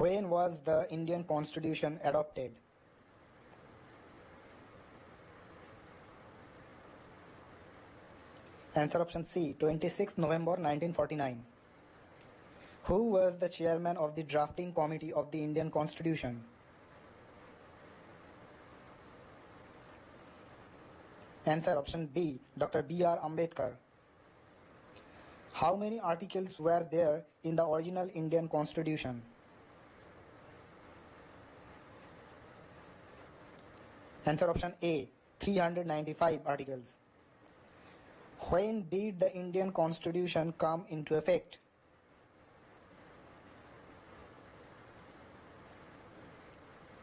When was the Indian Constitution adopted? Answer option C, 26 November 1949. Who was the chairman of the drafting committee of the Indian Constitution? Answer option B, Dr. B.R. Ambedkar. How many articles were there in the original Indian Constitution? Answer option A, 395 articles. When did the Indian Constitution come into effect?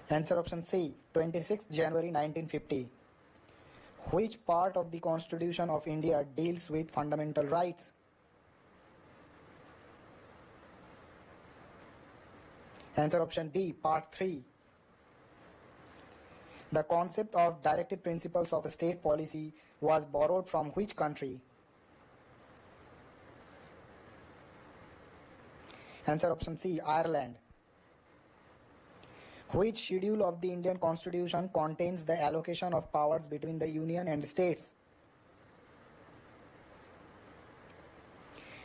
Answer option C, 26 January 1950. Which part of the Constitution of India deals with fundamental rights? Answer option B, part 3. The concept of directive principles of state policy was borrowed from which country? Answer option C, Ireland. Which schedule of the Indian Constitution contains the allocation of powers between the Union and states?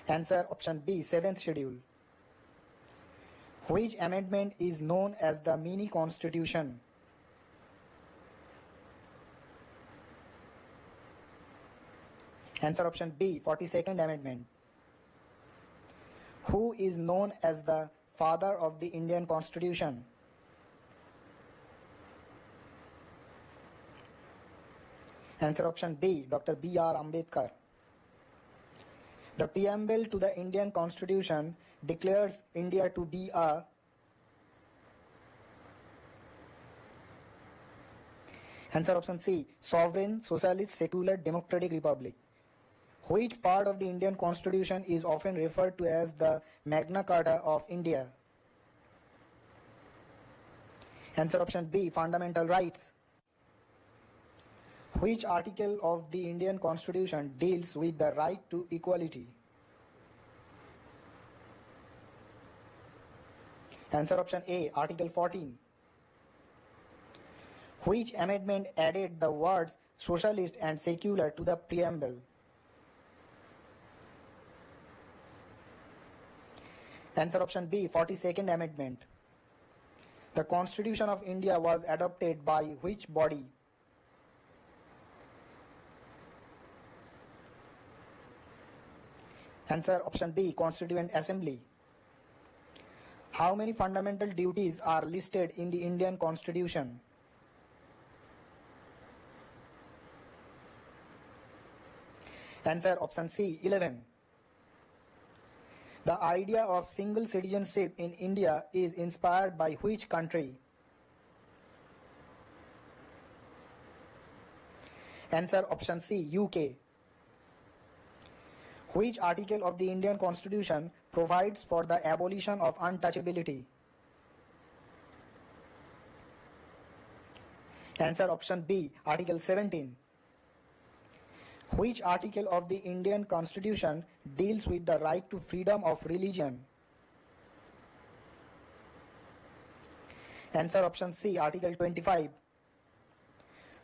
Answer option B, 7th schedule. Which amendment is known as the mini constitution? Answer option B, 42nd amendment. Who is known as the father of the Indian Constitution? Answer option B, Dr. B.R. Ambedkar. The Preamble to the Indian Constitution declares India to be a Answer option C, sovereign, socialist, secular, democratic republic. Which part of the Indian Constitution is often referred to as the Magna Carta of India? Answer option B, fundamental rights. Which article of the Indian Constitution deals with the right to equality? Answer option A, Article 14. Which amendment added the words socialist and secular to the preamble? Answer option B, 42nd amendment. The Constitution of India was adopted by which body? Answer option B, Constituent Assembly. How many fundamental duties are listed in the Indian Constitution? Answer option C, 11. The idea of single citizenship in India is inspired by which country? Answer option C, UK. Which article of the Indian Constitution provides for the abolition of untouchability? Answer option B, Article 17. Which article of the Indian Constitution deals with the right to freedom of religion? Answer option C, Article 25.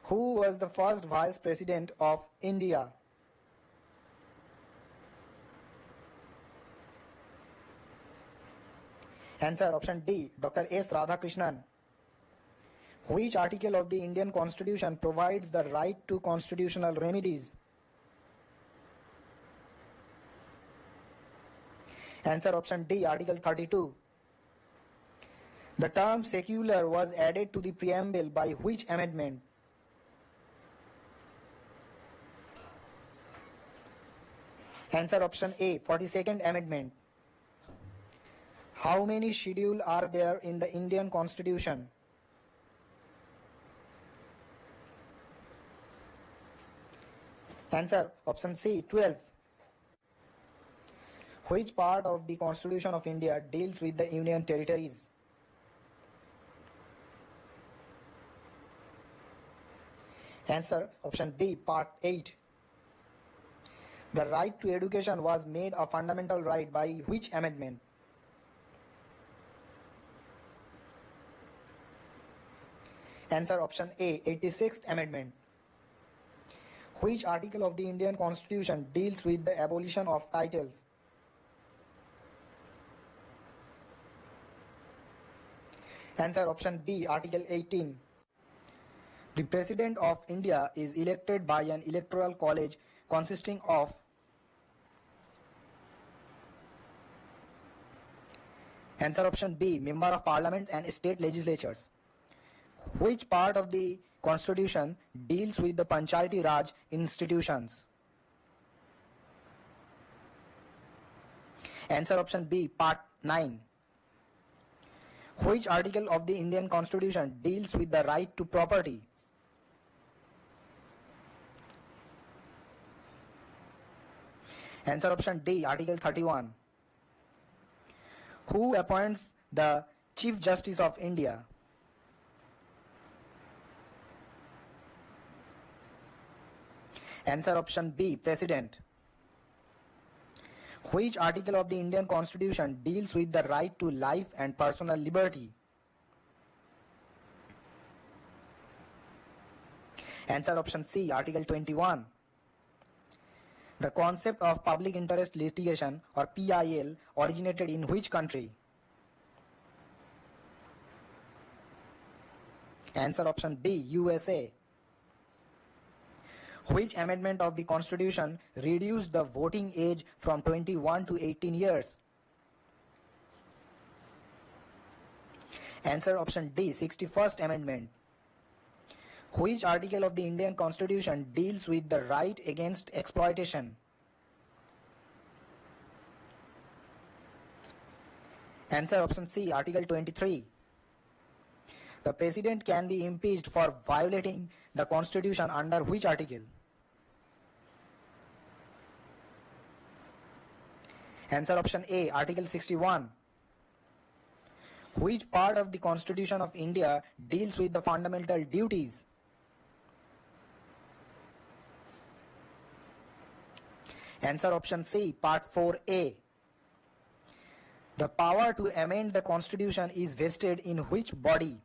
Who was the first Vice President of India? Answer option D, Dr. S. Radhakrishnan. Which article of the Indian Constitution provides the right to constitutional remedies? Answer option D, Article 32. The term secular was added to the preamble by which amendment? Answer option A, 42nd amendment. How many schedules are there in the Indian Constitution? Answer option C, 12. Which part of the Constitution of India deals with the Union territories? Answer option B, part 8. The right to education was made a fundamental right by which amendment? Answer option A, 86th Amendment. Which article of the Indian Constitution deals with the abolition of titles? Answer option B, Article 18. The President of India is elected by an electoral college consisting of Answer option B, Member of Parliament and state legislatures. Which part of the Constitution deals with the Panchayati Raj institutions? Answer option B, Part 9. Which article of the Indian Constitution deals with the right to property? Answer option D, Article 31. Who appoints the Chief Justice of India? Answer option B, President. Which article of the Indian Constitution deals with the right to life and personal liberty? Answer option C, Article 21. The concept of public interest litigation or PIL originated in which country? Answer option B, USA. Which amendment of the Constitution reduced the voting age from 21 to 18 years? Answer option D, 61st Amendment. Which article of the Indian Constitution deals with the right against exploitation? Answer option C, Article 23. The President can be impeached for violating the Constitution under which article? Answer option A, Article 61. Which part of the Constitution of India deals with the fundamental duties? Answer option C, Part 4A. The power to amend the Constitution is vested in which body?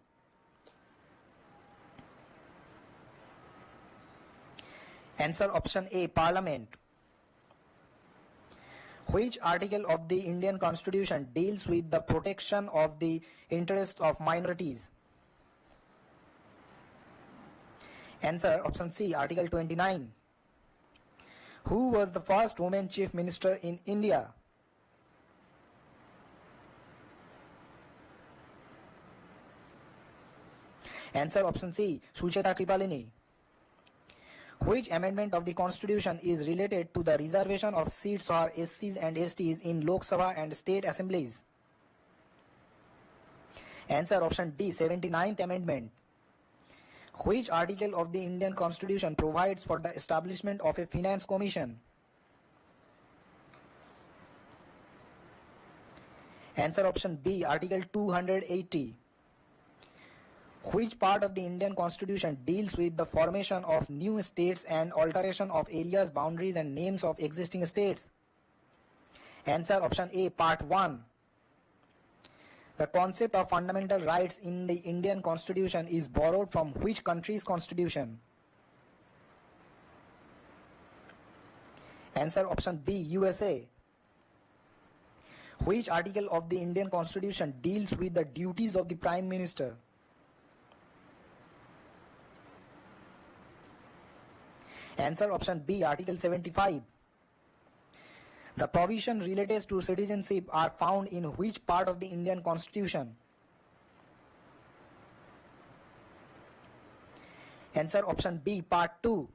Answer option A, Parliament. Which article of the Indian Constitution deals with the protection of the interests of minorities? Answer option C, Article 29. Who was the first woman Chief Minister in India? Answer option C, Sucheta Kripalini. Which amendment of the Constitution is related to the reservation of seats for SCs and STs in Lok Sabha and state assemblies? Answer option D, 79th Amendment. Which article of the Indian Constitution provides for the establishment of a finance commission? Answer option B, Article 280. Which part of the Indian Constitution deals with the formation of new states and alteration of areas, boundaries and names of existing states? Answer option A, Part 1. The concept of fundamental rights in the Indian Constitution is borrowed from which country's constitution? Answer option B, USA. Which article of the Indian Constitution deals with the duties of the Prime Minister? Answer option B, Article 75. The provision related to citizenship are found in which part of the Indian Constitution? Answer option B, Part 2.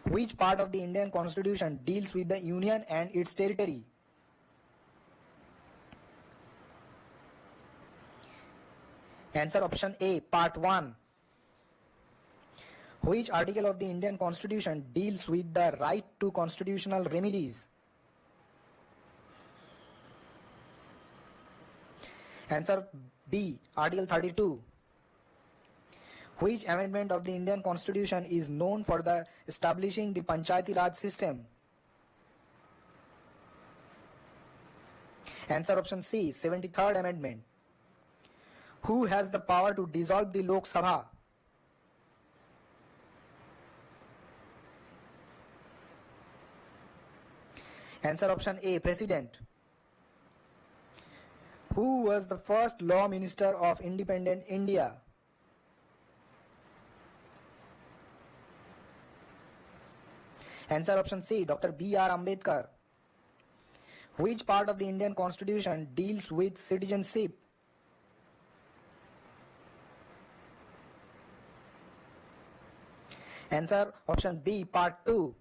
Which part of the Indian Constitution deals with the Union and its territory? Answer option A, Part 1. Which article of the Indian Constitution deals with the right to constitutional remedies? Answer B, Article 32. Which amendment of the Indian Constitution is known for the establishing the Panchayati Raj system? Answer option C, 73rd Amendment. Who has the power to dissolve the Lok Sabha? Answer option A, President. Who was the first Law Minister of independent India? Answer option C, Dr. B.R. Ambedkar. Which part of the Indian Constitution deals with citizenship? Answer option B, part 2.